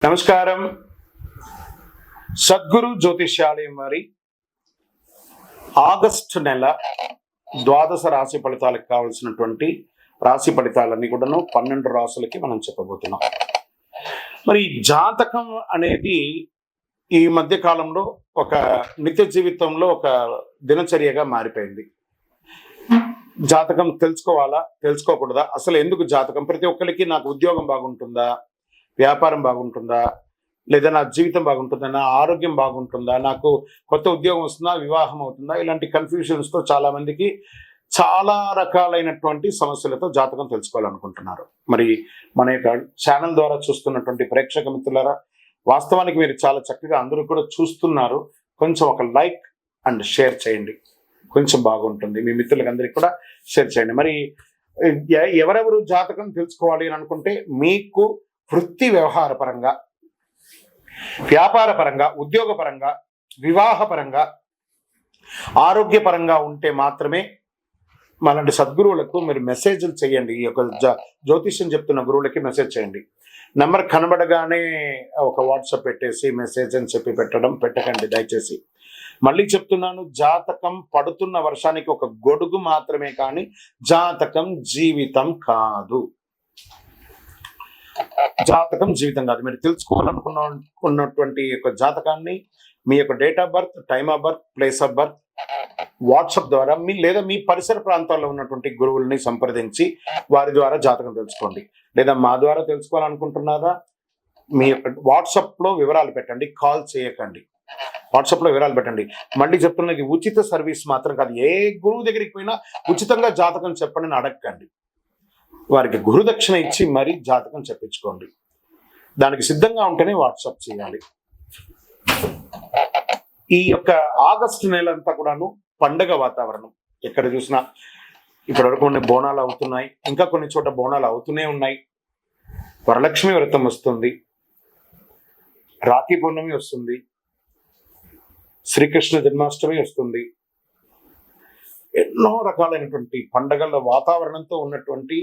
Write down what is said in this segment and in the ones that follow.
నమస్కారం. సద్గురు జ్యోతిష్యాలయం వారి ఆగస్టు నెల ద్వాదశ రాశి ఫలితాలకు కావాల్సినటువంటి రాశి ఫలితాలన్నీ కూడాను 12 రాశులకి మనం చెప్పబోతున్నాం. మరి జాతకం అనేది ఈ మధ్య కాలంలో ఒక నిత్య జీవితంలో ఒక దినచర్యగా మారిపోయింది. జాతకం తెలుసుకోవాలా, తెలుసుకోకూడదా, అసలు ఎందుకు జాతకం? ప్రతి ఒక్కరికి నాకు ఉద్యోగం బాగుంటుందా, వ్యాపారం బాగుంటుందా, లేదా నా జీవితం బాగుంటుందా, నా ఆరోగ్యం బాగుంటుందా, నాకు కొత్త ఉద్యోగం వస్తుందా, వివాహం అవుతుందా, ఇలాంటి కన్ఫ్యూషన్స్తో చాలామందికి చాలా రకాలైనటువంటి సమస్యలతో జాతకం తెలుసుకోవాలనుకుంటున్నారు. మరి మన యొక్క ఛానల్ ద్వారా చూస్తున్నటువంటి ప్రేక్షక మిత్రులారా, వాస్తవానికి మీరు చాలా చక్కగా అందరూ కూడా చూస్తున్నారు. కొంచెం ఒక లైక్ అండ్ షేర్ చేయండి, కొంచెం బాగుంటుంది. మీ మిత్రులకి అందరికీ కూడా షేర్ చేయండి. మరి ఎవరెవరు జాతకం తెలుసుకోవాలి అని అనుకుంటే, మీకు వృత్తి వ్యవహార పరంగా, వ్యాపార పరంగా, ఉద్యోగ పరంగా, వివాహ పరంగా, ఆరోగ్యపరంగా ఉంటే మాత్రమే మనలాంటి సద్గురువులకు మీరు మెసేజ్లు చేయండి. ఈ యొక్క జ్యోతిష్యం చెప్తున్న గురువులకి మెసేజ్ చేయండి. నెంబర్ కనబడగానే ఒక వాట్సాప్ పెట్టేసి మెసేజ్ అని చెప్పి పెట్టకండి దయచేసి. మళ్ళీ చెప్తున్నాను, జాతకం పడుతున్న వర్షానికి ఒక గొడుగు మాత్రమే, కానీ జాతకం జీవితం కాదు. జాతకం జీవితం కాదు. మీరు తెలుసుకోవాలనుకున్నటువంటి యొక్క జాతకాన్ని మీ యొక్క date of birth, time of birth, place of birth WhatsApp ద్వారా లేదా మీ పరిసర ప్రాంతాల్లో ఉన్నటువంటి గురువుల్ని సంప్రదించి వారి ద్వారా జాతకం తెలుసుకోండి. లేదా మా ద్వారా తెలుసుకోవాలనుకుంటున్నారా, మీ యొక్క వాట్సాప్లో వివరాలు పెట్టండి, కాల్ చేయకండి. వాట్సాప్లో వివరాలు పెట్టండి. మళ్ళీ చెప్తున్నది, ఉచిత సర్వీస్ మాత్రం కాదు. ఏ గురువు దగ్గరికి పోయినా ఉచితంగా జాతకం చెప్పండి అని అడగండి. వారికి గురుదక్షిణ ఇచ్చి మరీ జాతకం చెప్పించుకోండి. దానికి సిద్ధంగా ఉంటేనే వాట్సాప్ చేయాలి. ఈ యొక్క ఆగస్టు నెల అంతా కూడాను పండగ వాతావరణం. ఎక్కడ చూసినా ఇప్పటివరకు కొన్ని బోనాలు అవుతున్నాయి, ఇంకా కొన్ని చోట బోనాలు అవుతూనే ఉన్నాయి. వరలక్ష్మి వ్రతం వస్తుంది, రాఖీ పౌర్ణమి వస్తుంది, శ్రీకృష్ణ జన్మాష్టమి వస్తుంది. ఎన్నో రకాలైనటువంటి పండగల వాతావరణంతో ఉన్నటువంటి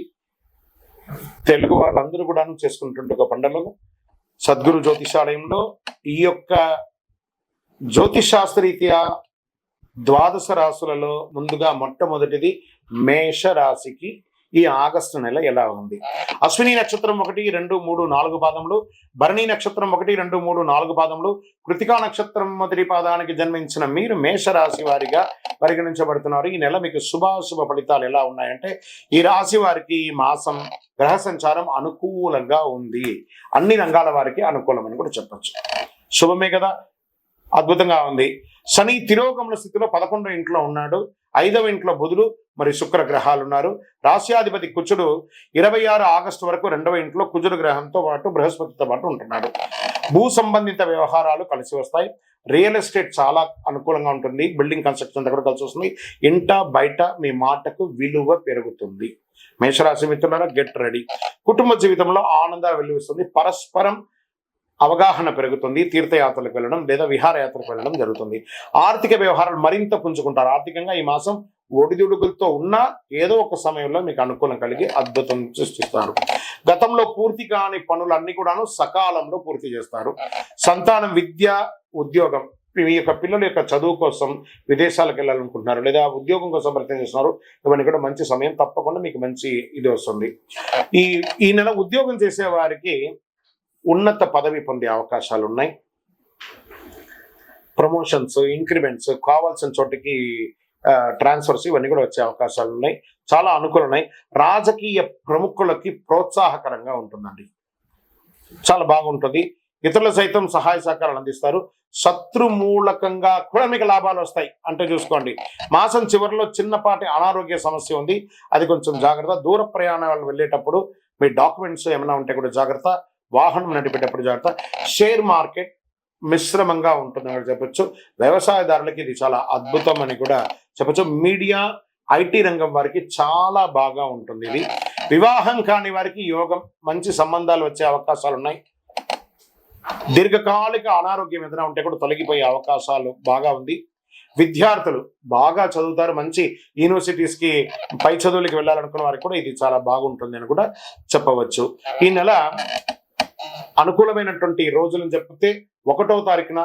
తెలుగు వాళ్ళందరూ కూడా చేసుకున్నటువంటి ఒక పండుగలో సద్గురు జ్యోతిషాలయంలో ఈ యొక్క జ్యోతిషాస్త్రరీత్యా ద్వాదశ రాశులలో ముందుగా మొట్టమొదటిది మేష రాశికి ఈ ఆగస్టు నెల ఎలా ఉంది. అశ్విని నక్షత్రం 1, 2, 3, 4 పాదములు, భరణి నక్షత్రం 1, 2, 3, 4 పాదములు, కృతికా నక్షత్రం మొదటి పాదానికి జన్మించిన మీరు మేషరాశి వారిగా పరిగణించబడుతున్నారు. ఈ నెల మీకు శుభాశుభ ఫలితాలు ఎలా ఉన్నాయంటే, ఈ రాశి వారికి ఈ మాసం గ్రహ సంచారం అనుకూలంగా ఉంది. అన్ని రంగాల వారికి అనుకూలమని కూడా చెప్పచ్చు. శుభమే కదా, అద్భుతంగా ఉంది. శని తిరోగమన స్థితిలో 11వ ఇంట్లో ఉన్నాడు. 5వ ఇంట్లో బుధుడు మరి శుక్ర గ్రహాలు ఉన్నారు. రాశ్యాధిపతి కుజుడు 26 ఆగస్టు వరకు 2వ ఇంట్లో కుజుడు గ్రహంతో పాటు బృహస్పతితో పాటు ఉంటున్నాడు. భూ సంబంధిత వ్యవహారాలు కలిసి వస్తాయి. రియల్ ఎస్టేట్ చాలా అనుకూలంగా ఉంటుంది. బిల్డింగ్ కన్స్ట్రక్షన్ దగ్గర కలిసి వస్తుంది. ఇంట బయట మీ మాటకు విలువ పెరుగుతుంది. మేషరాశి మిత్రులారా, గెట్ రెడీ. కుటుంబ జీవితంలో ఆనందం వెలువస్తుంది. పరస్పరం అవగాహన పెరుగుతుంది. తీర్థయాత్రలకు వెళ్ళడం లేదా విహారయాత్రకు వెళ్ళడం జరుగుతుంది. ఆర్థిక వ్యవహారాలు మరింత పుంజుకుంటారు. ఆర్థికంగా ఈ మాసం ఒడిదుడుగులతో ఉన్నా ఏదో ఒక సమయంలో మీకు అనుకూలం కలిగి అద్భుతం సృష్టిస్తారు. గతంలో పూర్తి కాని పనులన్నీ కూడాను సకాలంలో పూర్తి చేస్తారు. సంతానం, విద్య, ఉద్యోగం, మీ యొక్క పిల్లల యొక్క చదువు కోసం విదేశాలకు వెళ్ళాలనుకుంటున్నారు లేదా ఉద్యోగం కోసం ప్రయత్నం చేస్తున్నారు, ఇవన్నీ కూడా మంచి సమయం. తప్పకుండా మీకు మంచి ఇది వస్తుంది. ఈ నెల ఉద్యోగం చేసే వారికి ఉన్నత పదవి పొందే అవకాశాలు ఉన్నాయి. ప్రమోషన్స్, ఇంక్రిమెంట్స్, కావాల్సిన చోటికి ట్రాన్స్ఫర్స్ ఇవన్నీ కూడా వచ్చే అవకాశాలు ఉన్నాయి. చాలా అనుకూలం ఉన్నాయి. రాజకీయ ప్రముఖులకి ప్రోత్సాహకరంగా ఉంటుందండి, చాలా బాగుంటుంది. ఇతరులు సైతం సహాయ సహకారాలు అందిస్తారు. శత్రు మూలకంగా కూడా మీకు లాభాలు వస్తాయి. అంటే చూసుకోండి, మాసం చివరిలో చిన్నపాటి అనారోగ్య సమస్య ఉంది, అది కొంచెం జాగ్రత్త. దూర ప్రయాణాలు వెళ్ళేటప్పుడు మీ డాక్యుమెంట్స్ ఏమైనా ఉంటే కూడా జాగ్రత్త. వాహనం నడిపేటప్పుడు జాగ్రత్త. షేర్ మార్కెట్ మిశ్రమంగా ఉంటుందని చెప్పొచ్చు. వ్యవసాయదారులకి ఇది చాలా అద్భుతం అని కూడా చెప్పొచ్చు. మీడియా, ఐటీ రంగం వారికి చాలా బాగా ఉంటుంది ఇది. వివాహం కాని వారికి యోగం, మంచి సంబంధాలు వచ్చే అవకాశాలు ఉన్నాయి. దీర్ఘకాలిక అనారోగ్యం ఏదైనా ఉంటే కూడా తొలగిపోయే అవకాశాలు బాగా ఉంది. విద్యార్థులు బాగా చదువుతారు. మంచి యూనివర్సిటీస్కి పై చదువులకి వెళ్ళాలనుకున్న వారికి కూడా ఇది చాలా బాగుంటుంది అని కూడా చెప్పవచ్చు. ఈ నెల అనుకూలమైనటువంటి రోజులను చెప్తే 1వ తారీఖున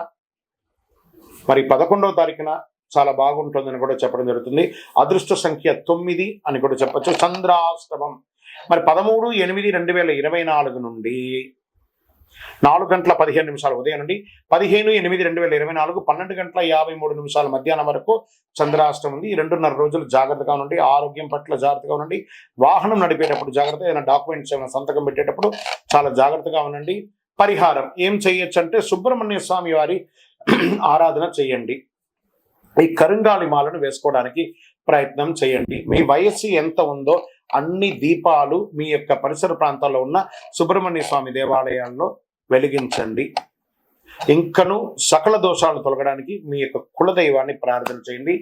మరి 11వ తారీఖున చాలా బాగుంటుందని కూడా చెప్పడం జరుగుతుంది. అదృష్ట సంఖ్య 9 అని కూడా చెప్పచ్చు. చంద్రాష్టమం మరి 13/8/2024 నుండి 4:15 ఉదయం నుండి 15/8/2024 12:53 మధ్యాహ్నం వరకు చంద్రాష్టమం ఉంది. ఈ 2.5 రోజులు జాగ్రత్తగా ఉండండి. ఆరోగ్యం పట్ల జాగ్రత్తగా ఉండండి. వాహనం నడిపేటప్పుడు జాగ్రత్త, ఏదైనా డాక్యుమెంట్స్ ఏమైనా సంతకం పెట్టేటప్పుడు చాలా జాగ్రత్తగా ఉండండి. పరిహారం ఏం చేయొచ్చు అంటే సుబ్రహ్మణ్య స్వామి వారి ఆరాధన చేయండి. ఈ కరుంగాలి మాలను వేసుకోవడానికి ప్రయత్నం చేయండి. మీ వయస్సు ఎంత ఉందో అన్ని దీపాలు మీ యొక్క పరిసర ప్రాంతాల్లో ఉన్న సుబ్రహ్మణ్య స్వామి దేవాలయాల్లో వెలిగించండి. ఇంకను సకల దోషాలను తొలగడానికి మీ యొక్క కులదైవాన్ని ప్రార్థన చేయండి.